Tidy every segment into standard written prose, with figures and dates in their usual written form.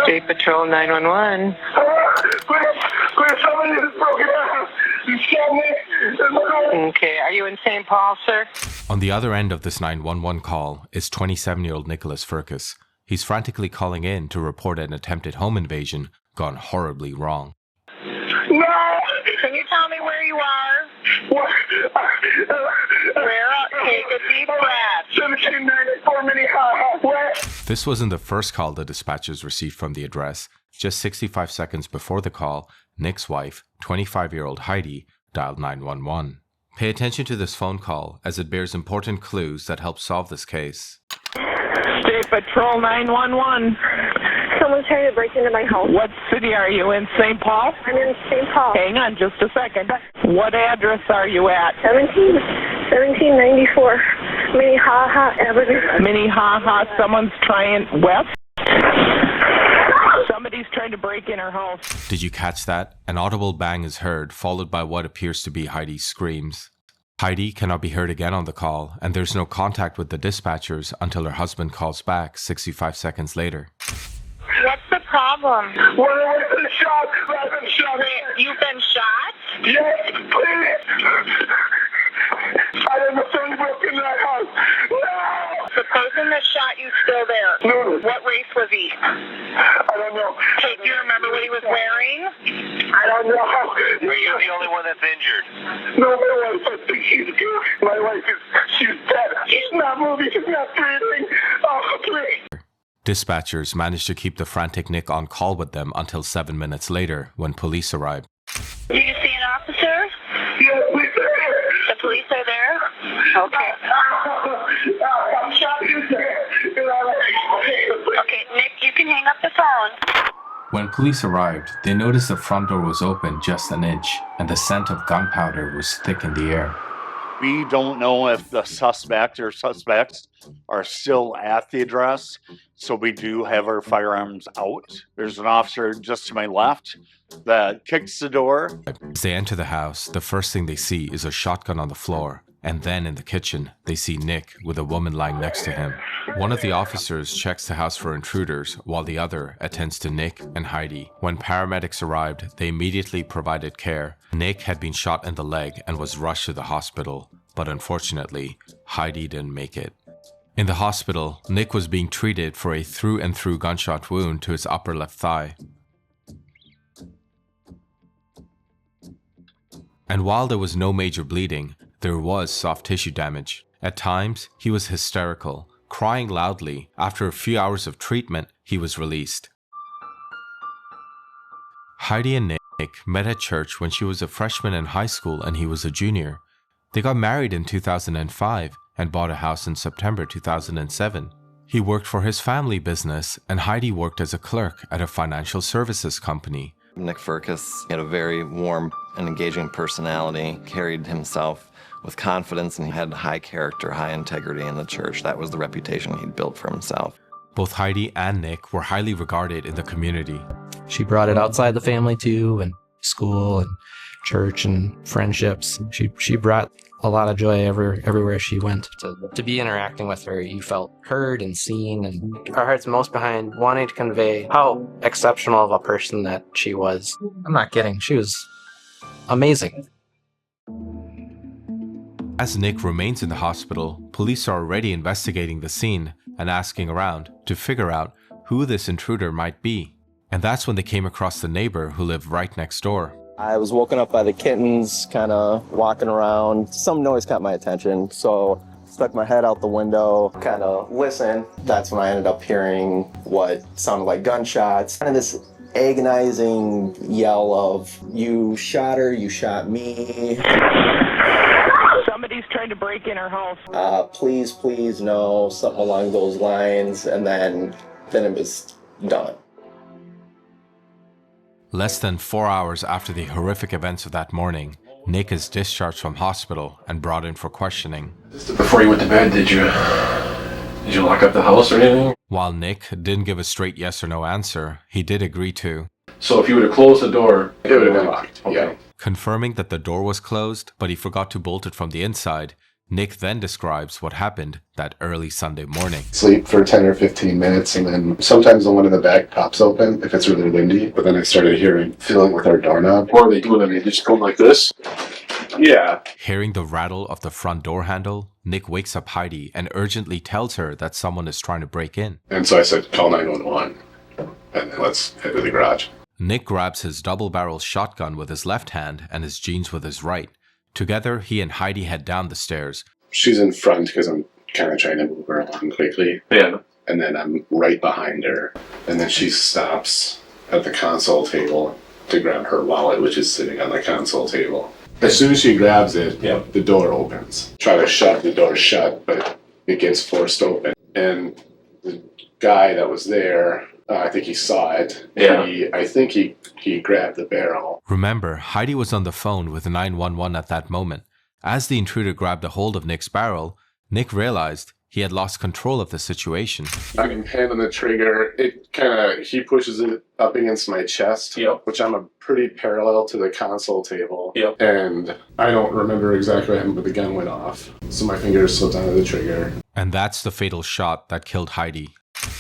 State Patrol 911. Somebody is broken down. You shot me. Okay, are you in St. Paul, sir? On the other end of this 911 call is 27-year-old Nick Firkus. He's frantically calling in to report an attempted home invasion gone horribly wrong. No! Can you tell me where you are? What? Take a deep breath. 1794 Minnehaha. What? This wasn't the first call the dispatchers received from the address. Just 65 seconds before the call, Nick's wife, 25-year-old Heidi, dialed 911. Pay attention to this phone call as it bears important clues that help solve this case. State Patrol 911. Someone's trying to break into my house. What city are you in? St. Paul? I'm in St. Paul. Hang on just a second. What address are you at? 1794 Minnehaha Avenue. Minnehaha. Someone's trying west? Somebody's trying to break in her house. Did you catch that? An audible bang is heard, followed by what appears to be Heidi's screams. Heidi cannot be heard again on the call, and there's no contact with the dispatchers until her husband calls back 65 seconds later. What's the problem? What was the shot? I've been shot. You've been shot? Yes, please. I have a friend broke into my house. No! The person that shot you still there? No. What race was he? I don't know. Hey, do you remember what he was wearing? I don't know. Are you the only one that's injured? No, my wife, I think she's good. My wife she's dead. She's not moving. She's not breathing. Oh, please. Dispatchers managed to keep the frantic Nick on call with them until 7 minutes later when police arrived. Did you see an officer? Yes, please. The police are there? Okay. I'm shot. Okay, Nick, you can hang up the phone. When police arrived, they noticed the front door was open just an inch, and the scent of gunpowder was thick in the air. We don't know if the suspect or suspects are still at the address, so we do have our firearms out. There's an officer just to my left that kicks the door. As they enter the house, the first thing they see is a shotgun on the floor, and then in the kitchen, they see Nick with a woman lying next to him. One of the officers checks the house for intruders, while the other attends to Nick and Heidi. When paramedics arrived, they immediately provided care. Nick had been shot in the leg and was rushed to the hospital, but unfortunately, Heidi didn't make it. In the hospital, Nick was being treated for a through-and-through gunshot wound to his upper left thigh. And while there was no major bleeding, there was soft tissue damage. At times, he was hysterical, crying loudly. After a few hours of treatment, he was released. Heidi and Nick met at church when she was a freshman in high school and he was a junior. They got married in 2005 and bought a house in September 2007. He worked for his family business and Heidi worked as a clerk at a financial services company. Nick Firkus had a very warm and engaging personality, carried himself with confidence, and he had high character, high integrity in the church. That was the reputation he'd built for himself. Both Heidi and Nick were highly regarded in the community. She brought it outside the family too, and school and church and friendships. She brought a lot of joy everywhere she went. To be interacting with her, you felt heard and seen, and our heart's most behind wanting to convey how exceptional of a person that she was. I'm not kidding. She was amazing. As Nick remains in the hospital, police are already investigating the scene and asking around to figure out who this intruder might be. And that's when they came across the neighbor who lived right next door. I was woken up by the kittens kind of walking around. Some noise caught my attention, so stuck my head out the window, kind of listened. That's when I ended up hearing what sounded like gunshots. Kind of this agonizing yell of, "You shot her, you shot me. Somebody's trying to break in her house. Please, please, no," something along those lines, and then it was done. Less than 4 hours after the horrific events of that morning, Nick is discharged from hospital and brought in for questioning. Before you went to bed, did you lock up the house or anything? While Nick didn't give a straight yes or no answer, he did agree to. So if you would have closed the door, it would have been locked. Okay. Confirming that the door was closed, but he forgot to bolt it from the inside, Nick then describes what happened that early Sunday morning. Sleep for 10 or 15 minutes, and then sometimes the one in the back pops open if it's really windy. But then I started fiddling with our doorknob. What are they doing? They just going like this? Yeah. Hearing the rattle of the front door handle, Nick wakes up Heidi and urgently tells her that someone is trying to break in. And so I said, call 911, and then let's head to the garage. Nick grabs his double-barrel shotgun with his left hand and his jeans with his right. Together, he and Heidi head down the stairs. She's in front because I'm kind of trying to move her along quickly. Yeah. And then I'm right behind her. And then she stops at the console table to grab her wallet, which is sitting on the console table. As soon as she grabs it, the door opens. Try to shut the door shut, but it gets forced open. And the guy that was there, I think he saw it. Yeah. I think he grabbed the barrel. Remember, Heidi was on the phone with 911 at that moment. As the intruder grabbed a hold of Nick's barrel, Nick realized he had lost control of the situation. I'm handing the trigger. He pushes it up against my chest, which I'm a pretty parallel to the console table. And I don't remember exactly what happened, but the gun went off. So my fingers slipped onto the trigger. And that's the fatal shot that killed Heidi.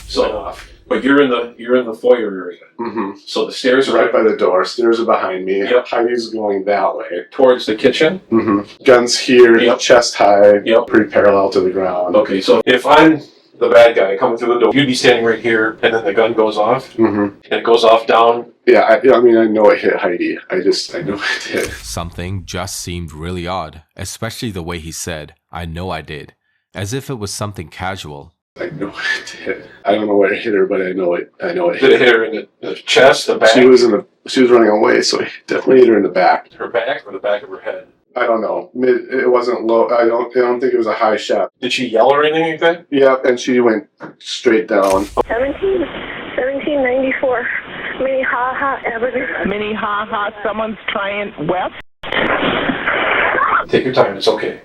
So, but you're in the foyer area. Mm-hmm. So the stairs are right by the door. Stairs are behind me. Yep. Heidi's going that way. Towards the kitchen? Mm-hmm. Guns here, chest high, pretty parallel to the ground. Okay, so if I'm the bad guy coming through the door, you'd be standing right here, and then the gun goes off? Mm-hmm. And it goes off down? Yeah, I know it hit Heidi. I know it did. Something just seemed really odd, especially the way he said, "I know I did," as if it was something casual. I know it did. I don't know where it hit her, but I know it. Did it hit her in the chest, the back? She was running away, so it definitely hit her in the back. Her back or the back of her head? I don't know. It wasn't low. I don't think it was a high shot. Did she yell or anything like that? Yeah, and she went straight down. 1794. Minnehaha Avenue. Minnehaha, someone's trying west. Take your time, it's okay.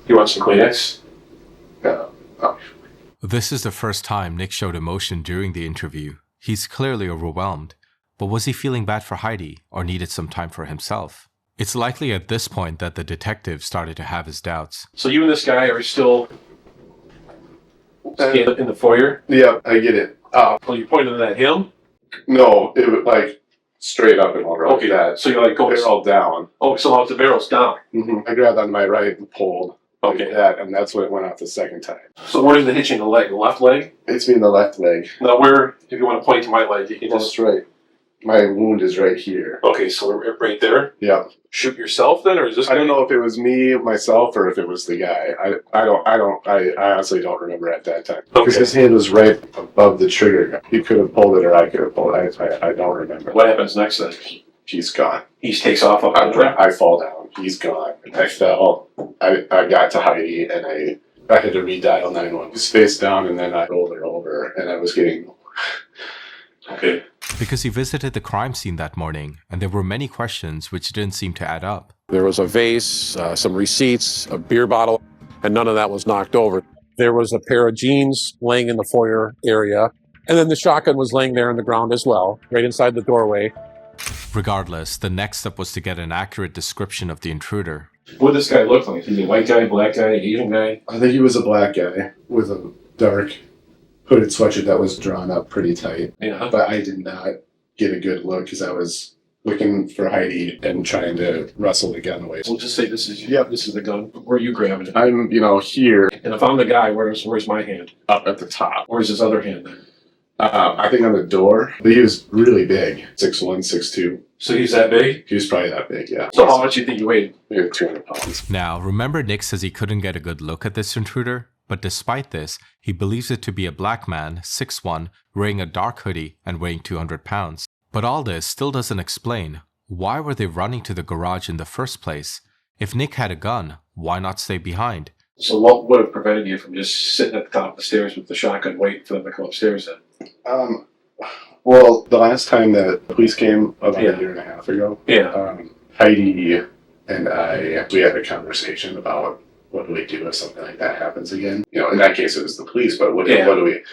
You want some Kleenex? Yeah. Oh. This is the first time Nick showed emotion during the interview. He's clearly overwhelmed. But was he feeling bad for Heidi or needed some time for himself? It's likely at this point that the detective started to have his doubts. So you and this guy are still in the foyer? Yeah, I get it. Well, you pointed at him? No, it was like straight up and over. Okay, that. So you're like going barrel down. Oh, so the barrel's down. Mm-hmm. I grabbed on my right and pulled. Okay. Like that, and that's when it went off the second time. So where's the hitching? The leg? The left leg? It's me in the left leg. Now where, if you want to point to my leg, you can That's right. My wound is right here. Okay, so right there? Yeah. Shoot yourself then, or is this? I don't know if it was me, myself, or if it was the guy. I honestly don't remember at that time. Because his hand was right above the trigger. He could have pulled it or I could have pulled it. I don't remember. What happens next then? He's gone. He takes off up on the track. I fall down. He's gone. I fell. I got to Heidi and I had to redial 911. He was face down and then I rolled her over and I was getting... Okay. Because he visited the crime scene that morning, and there were many questions which didn't seem to add up. There was a vase, some receipts, a beer bottle, and none of that was knocked over. There was a pair of jeans laying in the foyer area, and then the shotgun was laying there on the ground as well, right inside the doorway. Regardless, the next step was to get an accurate description of the intruder. What did this guy look like? Is he a white guy, black guy, Asian guy? I think he was a black guy with a dark hooded sweatshirt that was drawn up pretty tight. Yeah. But I did not get a good look because I was looking for Heidi and trying to wrestle the gun away. We'll just say this is the gun. Where are you grabbing it? I'm, here. And if I'm the guy, where's my hand? Up at the top. Where's his other hand then? I think on the door. But he was really big. 6'1", 6'2". So he's that big? He was probably that big, yeah. So how much do you think you weighed? Maybe 200 pounds. Now, remember Nick says he couldn't get a good look at this intruder? But despite this, he believes it to be a black man, 6'1", wearing a dark hoodie and weighing 200 pounds. But all this still doesn't explain why were they running to the garage in the first place? If Nick had a gun, why not stay behind? So what would have prevented you from just sitting at the top of the stairs with the shotgun waiting for them to come upstairs then? Well, the last time that the police came about a year and a half ago, Heidi and we had a conversation about what do we do if something like that happens again? In that case it was the police, but what do we...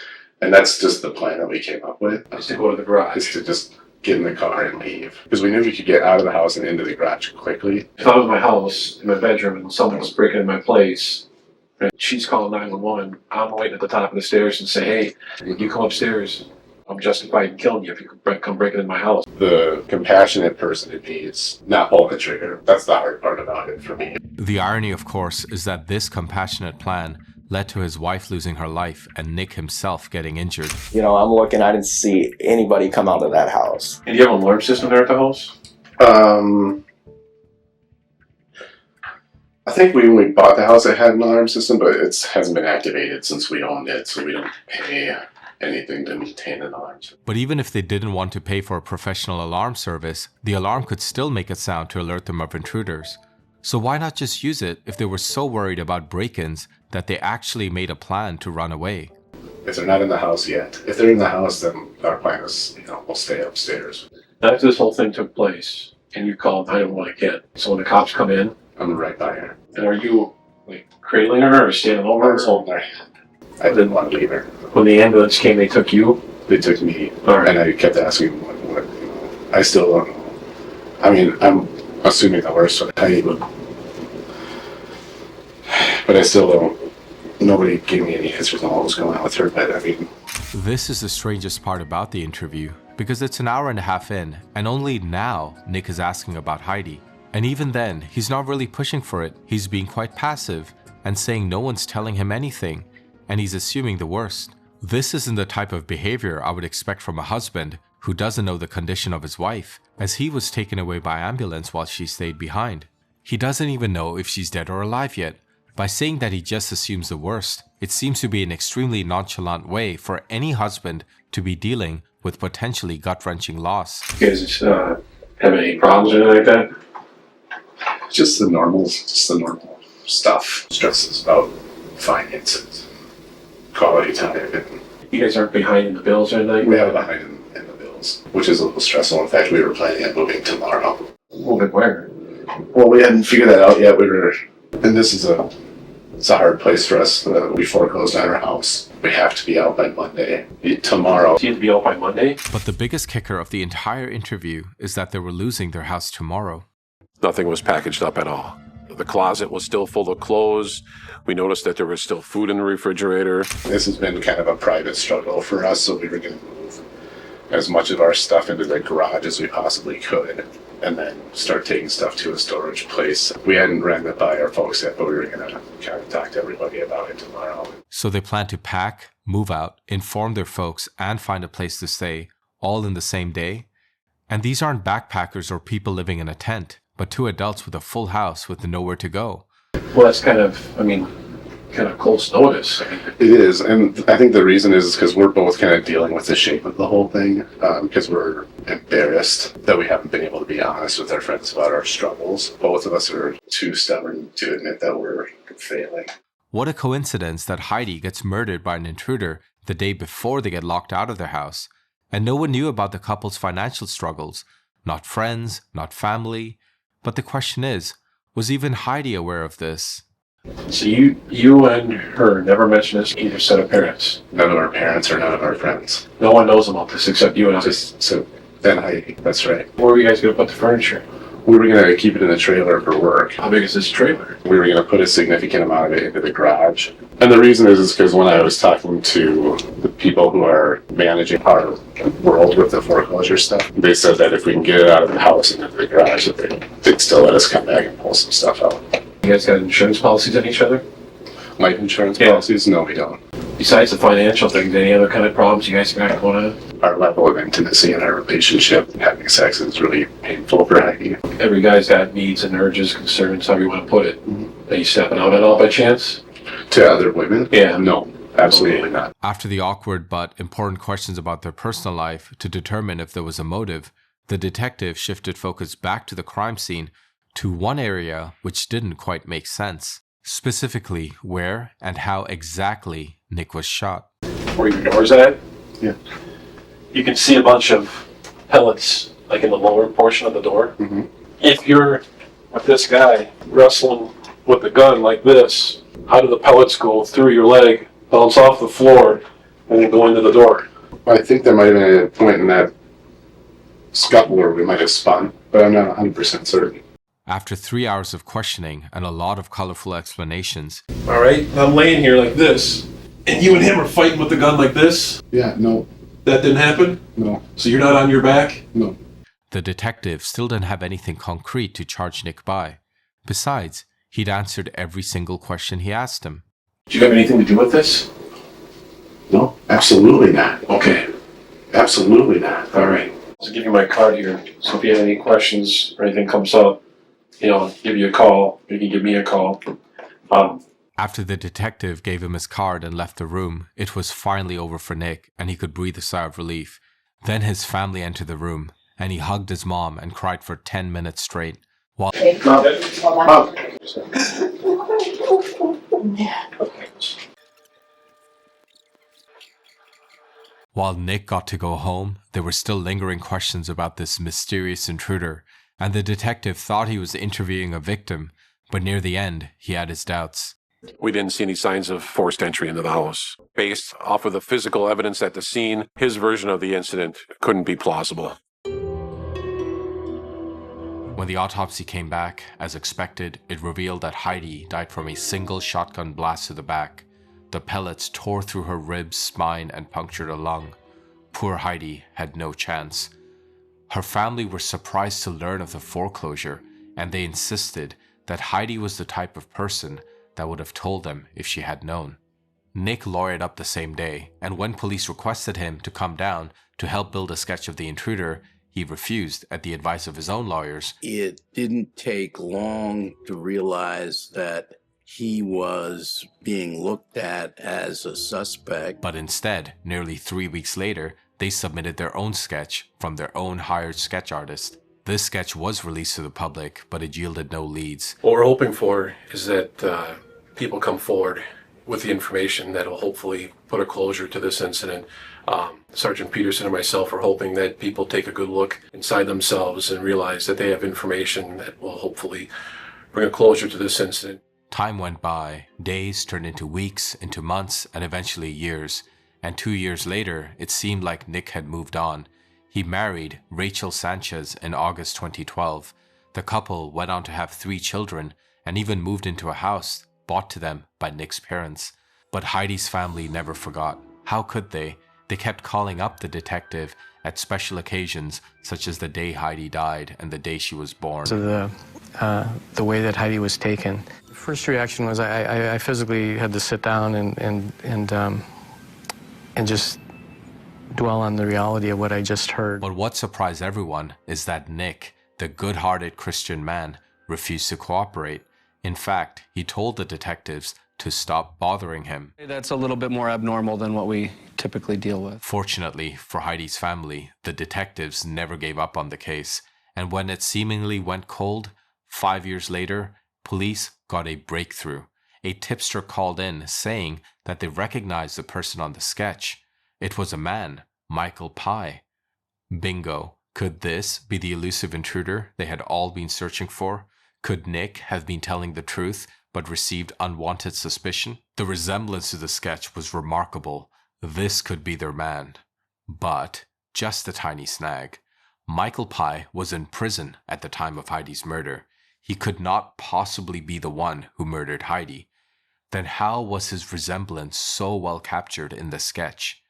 And that's just the plan that we came up with. Is to go to the garage. Is to just get in the car and leave. Because we knew we could get out of the house and into the garage quickly. If I was in my house, in my bedroom, and someone was breaking in my place, and she's calling 911, I'm waiting at the top of the stairs and say, hey, when you come upstairs, I'm justified in killing you if you come breaking in my house. The compassionate person in me is not pulling the trigger. That's the hard part about it for me. The irony, of course, is that this compassionate plan led to his wife losing her life and Nick himself getting injured. You know, I'm looking, I didn't see anybody come out of that house. And do you have an alarm system there at the house? I think when we bought the house, it had an alarm system, but it hasn't been activated since we owned it, so we don't pay anything to maintain an alarm system. But even if they didn't want to pay for a professional alarm service, the alarm could still make a sound to alert them of intruders. So why not just use it if they were so worried about break-ins that they actually made a plan to run away? If they're not in the house yet. If they're in the house, then our plan is, we'll stay upstairs. After this whole thing took place, and you called 911 again, so when the cops come in, I'm right by her. and are you like cradling her or standing over her? I was holding her hand. I didn't want to leave her. When the ambulance came, they took you? They took me, All right. and I kept asking what I still don't know. I mean, I'm assuming the worst with Heidi, but I still don't. Nobody gave me any answers on what was going on with her, but I mean... This is the strangest part about the interview, because it's an hour and a half in, and only now Nick is asking about Heidi. And even then, he's not really pushing for it. He's being quite passive and saying no one's telling him anything, and he's assuming the worst. This isn't the type of behavior I would expect from a husband who doesn't know the condition of his wife, as he was taken away by ambulance while she stayed behind. He doesn't even know if she's dead or alive yet. By saying that he just assumes the worst, it seems to be an extremely nonchalant way for any husband to be dealing with potentially gut-wrenching loss. You guys have any problems or anything like that? Just the normal stuff. Stresses about finances, quality time. And You guys aren't behind in the bills or anything? we have behind in the bills, which is a little stressful. In fact, we were planning on moving tomorrow. Moving where? Well, we hadn't figured that out yet. And this is it's a hard place for us. We foreclosed on our house. We have to be out by Monday. Tomorrow. So you have to be out by Monday? But the biggest kicker of the entire interview is that they were losing their house tomorrow. Nothing was packaged up at all. The closet was still full of clothes. We noticed that there was still food in the refrigerator. This has been kind of a private struggle for us, so we were going to move as much of our stuff into the garage as we possibly could, and then start taking stuff to a storage place. We hadn't ran it by our folks yet, but we were going to kind of talk to everybody about it tomorrow. So they plan to pack, move out, inform their folks, and find a place to stay, all in the same day. And these aren't backpackers or people living in a tent, but two adults with a full house with nowhere to go. Well, that's kind of close notice. It is, and I think the reason is because we're both kind of dealing with the shape of the whole thing, because we're embarrassed that we haven't been able to be honest with our friends about our struggles. Both of us are too stubborn to admit that we're failing. What a coincidence that Heidi gets murdered by an intruder the day before they get locked out of their house, and no one knew about the couple's financial struggles, not friends, not family. But the question is, was even Heidi aware of this? So you and her never mentioned this to either set of parents? None of our parents or none of our friends. No one knows about this except you and I? So then Heidi, that's right. Where were you guys going to put the furniture? We were going to keep it in the trailer for work. How big is this trailer? We were going to put a significant amount of it into the garage. And the reason is because when I was talking to the people who are managing our world with the foreclosure stuff, they said that if we can get it out of the house and into the garage, that they'd still let us come back and pull some stuff out. You guys got insurance policies on each other? Life insurance policies? No, we don't. Besides the financial things, any other kind of problems you guys got going on? Our level of intimacy in our relationship, having sex is really painful for Heidi. Every guy's got needs and urges, concerns, however you want to put it. Are you stepping out at all by chance? To other women? Yeah. No, absolutely not. After the awkward but important questions about their personal life to determine if there was a motive, the detective shifted focus back to the crime scene to one area which didn't quite make sense. Specifically, where and how exactly Nick was shot. Where your door's at? Yeah. You can see a bunch of pellets, like in the lower portion of the door. Mm-hmm. If you're with this guy wrestling with the gun like this, how do the pellets go through your leg, bounce off the floor, and then go into the door? I think there might have been a point in that scuffle or we might have spun, but I'm not 100% certain. After 3 hours of questioning and a lot of colorful explanations, All right, I'm laying here like this, and you and him are fighting with the gun like this? Yeah, no, That didn't happen? no, So you're not on your back? no. the detective still didn't have anything concrete to charge Nick by. Besides, he'd answered every single question he asked him. Did you have anything to do with this? No, absolutely not. Okay, Absolutely not. all right. I'll give you my card here, so if you have any questions or anything comes up, give you a call. You can give me a call. After the detective gave him his card and left the room, it was finally over for Nick, and he could breathe a sigh of relief. Then his family entered the room, and he hugged his mom and cried for 10 minutes straight. While Nick got to go home, there were still lingering questions about this mysterious intruder, and the detective thought he was interviewing a victim, but near the end, he had his doubts. We didn't see any signs of forced entry into the house. Based off of the physical evidence at the scene, his version of the incident couldn't be plausible. When the autopsy came back, as expected, it revealed that Heidi died from a single shotgun blast to the back. The pellets tore through her ribs, spine, and punctured a lung. Poor Heidi had no chance. Her family were surprised to learn of the foreclosure, and they insisted that Heidi was the type of person that would have told them if she had known. Nick lawyered up the same day, and when police requested him to come down to help build a sketch of the intruder, he refused at the advice of his own lawyers. It didn't take long to realize that he was being looked at as a suspect. But instead, nearly 3 weeks later, they submitted their own sketch from their own hired sketch artist. This sketch was released to the public, but it yielded no leads. What we're hoping for is that people come forward with the information that will hopefully put a closure to this incident. Sergeant Peterson and myself are hoping that people take a good look inside themselves and realize that they have information that will hopefully bring a closure to this incident. Time went by. Days turned into weeks, into months, and eventually years. And 2 years later, it seemed like Nick had moved on. He married Rachel Sanchez in August 2012. The couple went on to have 3 children and even moved into a house bought to them by Nick's parents. But Heidi's family never forgot. How could they? They kept calling up the detective at special occasions, such as the day Heidi died and the day she was born. So the way that Heidi was taken, the first reaction was I physically had to sit down and just dwell on the reality of what I just heard. But what surprised everyone is that Nick, the good-hearted Christian man, refused to cooperate. In fact, he told the detectives to stop bothering him. That's a little bit more abnormal than what we typically deal with. Fortunately for Heidi's family, the detectives never gave up on the case, and when it seemingly went cold, 5 years later, police got a breakthrough. A tipster called in saying that they recognized the person on the sketch. It was a man, Michael Pye. Bingo. Could this be the elusive intruder they had all been searching for? Could Nick have been telling the truth but received unwanted suspicion? The resemblance to the sketch was remarkable. This could be their man. But just a tiny snag. Michael Pye was in prison at the time of Heidi's murder. He could not possibly be the one who murdered Heidi. Then how was his resemblance so well captured in the sketch?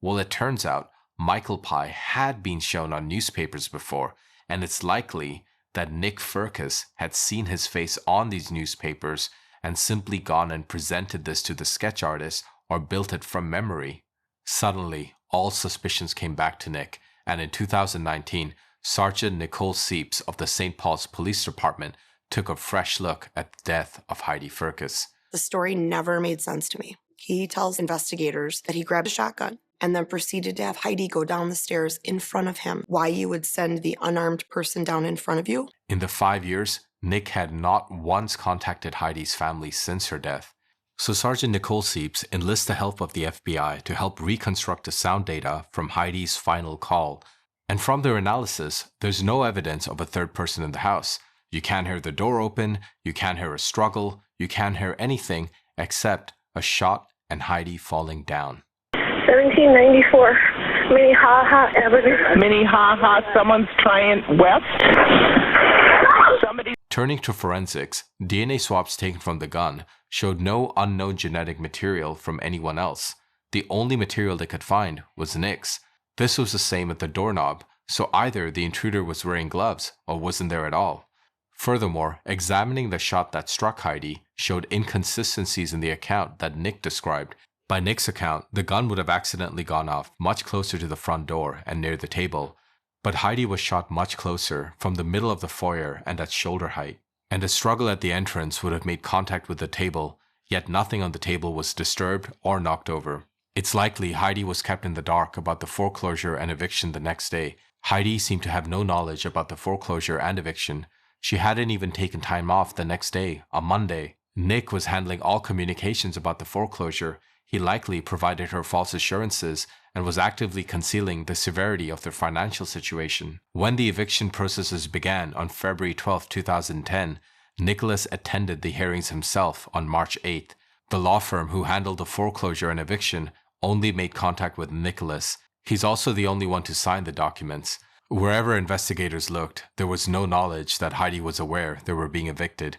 Well, it turns out Michael Pye had been shown on newspapers before, and it's likely that Nick Firkus had seen his face on these newspapers and simply gone and presented this to the sketch artist or built it from memory. Suddenly, all suspicions came back to Nick, and in 2019, Sergeant Nicole Seeps of the St. Paul's Police Department took a fresh look at the death of Heidi Firkus. The story never made sense to me. He tells investigators that he grabbed a shotgun and then proceeded to have Heidi go down the stairs in front of him. Why you would send the unarmed person down in front of you? In the 5 years, Nick had not once contacted Heidi's family since her death. So Sergeant Nicole Seeps enlists the help of the FBI to help reconstruct the sound data from Heidi's final call. And from their analysis, there's no evidence of a third person in the house. You can't hear the door open, you can't hear a struggle, you can't hear anything except a shot and Heidi falling down. 1794 Minnehaha Avenue. Minnehaha, someone's trying west? Somebody. Turning to forensics, DNA swabs taken from the gun showed no unknown genetic material from anyone else. The only material they could find was Nick's. This was the same at the doorknob, so either the intruder was wearing gloves or wasn't there at all. Furthermore, examining the shot that struck Heidi showed inconsistencies in the account that Nick described. By Nick's account, the gun would have accidentally gone off much closer to the front door and near the table. But Heidi was shot much closer, from the middle of the foyer and at shoulder height. And a struggle at the entrance would have made contact with the table, yet nothing on the table was disturbed or knocked over. It's likely Heidi was kept in the dark about the foreclosure and eviction the next day. Heidi seemed to have no knowledge about the foreclosure and eviction. She hadn't even taken time off the next day, on Monday. Nick was handling all communications about the foreclosure. He likely provided her false assurances and was actively concealing the severity of their financial situation. When the eviction processes began on February 12, 2010, Nicholas attended the hearings himself on March 8th. The law firm who handled the foreclosure and eviction only made contact with Nicholas. He's also the only one to sign the documents. Wherever investigators looked, there was no knowledge that Heidi was aware they were being evicted.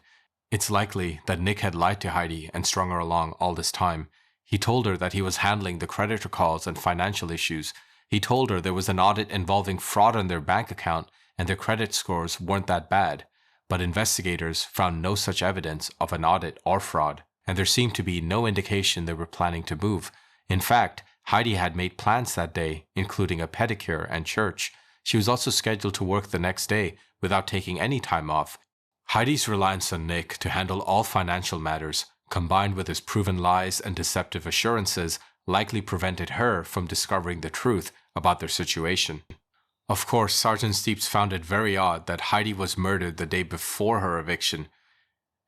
It's likely that Nick had lied to Heidi and strung her along all this time. He told her that he was handling the creditor calls and financial issues. He told her there was an audit involving fraud on their bank account and their credit scores weren't that bad. But investigators found no such evidence of an audit or fraud, and there seemed to be no indication they were planning to move. In fact, Heidi had made plans that day, including a pedicure and church. She was also scheduled to work the next day without taking any time off. Heidi's reliance on Nick to handle all financial matters, combined with his proven lies and deceptive assurances, likely prevented her from discovering the truth about their situation. Of course, Sergeant Steeps found it very odd that Heidi was murdered the day before her eviction.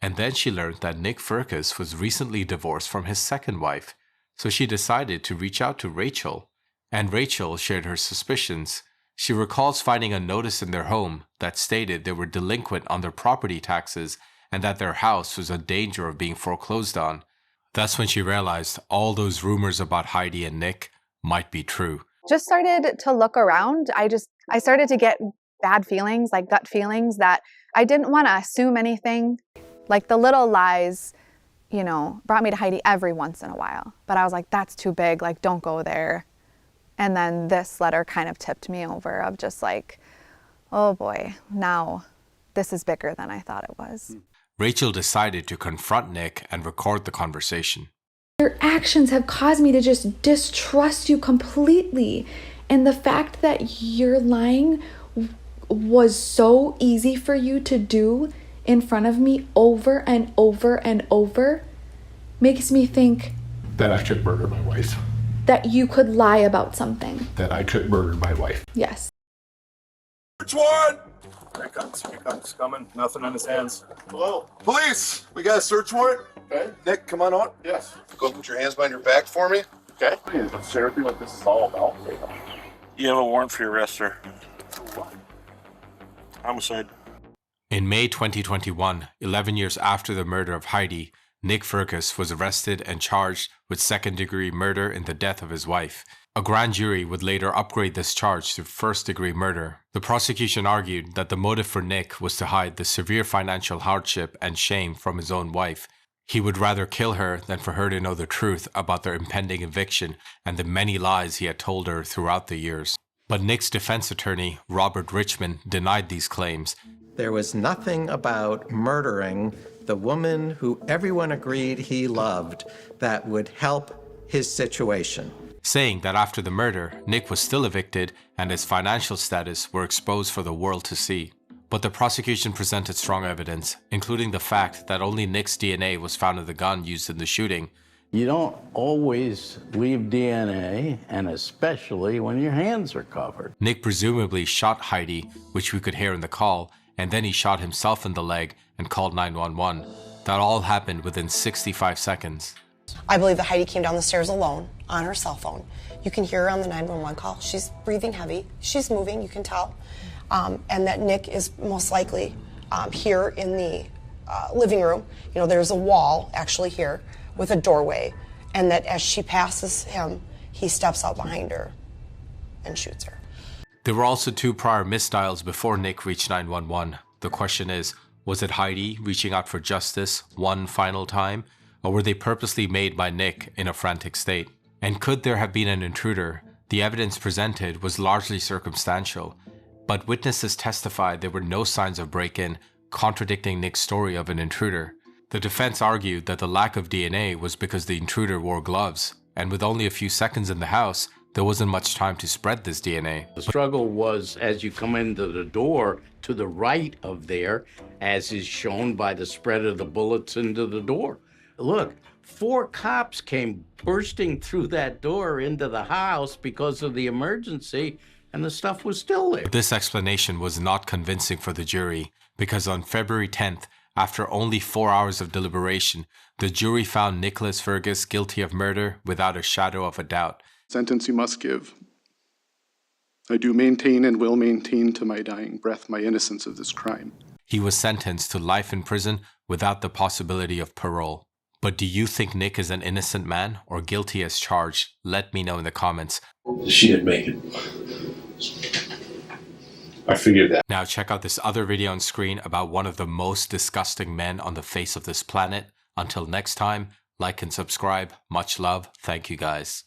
And then she learned that Nick Firkus was recently divorced from his second wife. So she decided to reach out to Rachel. And Rachel shared her suspicions. She recalls finding a notice in their home that stated they were delinquent on their property taxes and that their house was in danger of being foreclosed on. That's when she realized all those rumors about Heidi and Nick might be true. Just started to look around. I started to get bad feelings, like gut feelings, that I didn't want to assume anything. Like the little lies, brought me to Heidi every once in a while. But I was like, that's too big, like don't go there. And then this letter kind of tipped me over of just like, oh boy, now this is bigger than I thought it was. Rachel decided to confront Nick and record the conversation. Your actions have caused me to just distrust you completely. And the fact that you're lying was so easy for you to do in front of me over and over and over makes me think that I could murder my wife. That you could lie about something. That I could murder my wife. Yes. Search warrant! Here he comes, coming. Nothing on his hands. Hello? Police! We got a search warrant? Okay. Nick, come on out. Yes. Go put your hands behind your back for me. Okay. Let's share with you what this is all about. You have a warrant for your arrest, sir. Homicide. In May 2021, 11 years after the murder of Heidi, Nick Firkus was arrested and charged with second-degree murder in the death of his wife. A grand jury would later upgrade this charge to first-degree murder. The prosecution argued that the motive for Nick was to hide the severe financial hardship and shame from his own wife. He would rather kill her than for her to know the truth about their impending eviction and the many lies he had told her throughout the years. But Nick's defense attorney, Robert Richmond, denied these claims. There was nothing about murdering the woman who everyone agreed he loved that would help his situation. Saying that after the murder, Nick was still evicted and his financial status were exposed for the world to see. But the prosecution presented strong evidence, including the fact that only Nick's DNA was found in the gun used in the shooting. You don't always leave DNA, and especially when your hands are covered. Nick presumably shot Heidi, which we could hear in the call, and then he shot himself in the leg and called 911. That all happened within 65 seconds. I believe that Heidi came down the stairs alone on her cell phone. You can hear her on the 911 call. She's breathing heavy. She's moving, you can tell. And that Nick is most likely here in the living room. There's a wall actually here with a doorway. And that as she passes him, he steps out behind her and shoots her. There were also 2 prior misdials before Nick reached 911. The question is, was it Heidi reaching out for justice one final time, or were they purposely made by Nick in a frantic state? And could there have been an intruder? The evidence presented was largely circumstantial, but witnesses testified there were no signs of break-in, contradicting Nick's story of an intruder. The defense argued that the lack of DNA was because the intruder wore gloves, and with only a few seconds in the house, there wasn't much time to spread this DNA. The struggle was as you come into the door to the right of there, as is shown by the spread of the bullets into the door. Look, 4 cops came bursting through that door into the house because of the emergency, and the stuff was still there. This explanation was not convincing for the jury, because on February 10th, after only 4 hours of deliberation, the jury found Nick Firkus guilty of murder without a shadow of a doubt. Sentence you must give. I do maintain and will maintain to my dying breath my innocence of this crime. He was sentenced to life in prison without the possibility of parole. But do you think Nick is an innocent man or guilty as charged? Let me know in the comments. She didn't make it. I figured that. Now check out this other video on screen about one of the most disgusting men on the face of this planet. Until next time, like and subscribe. Much love. Thank you guys.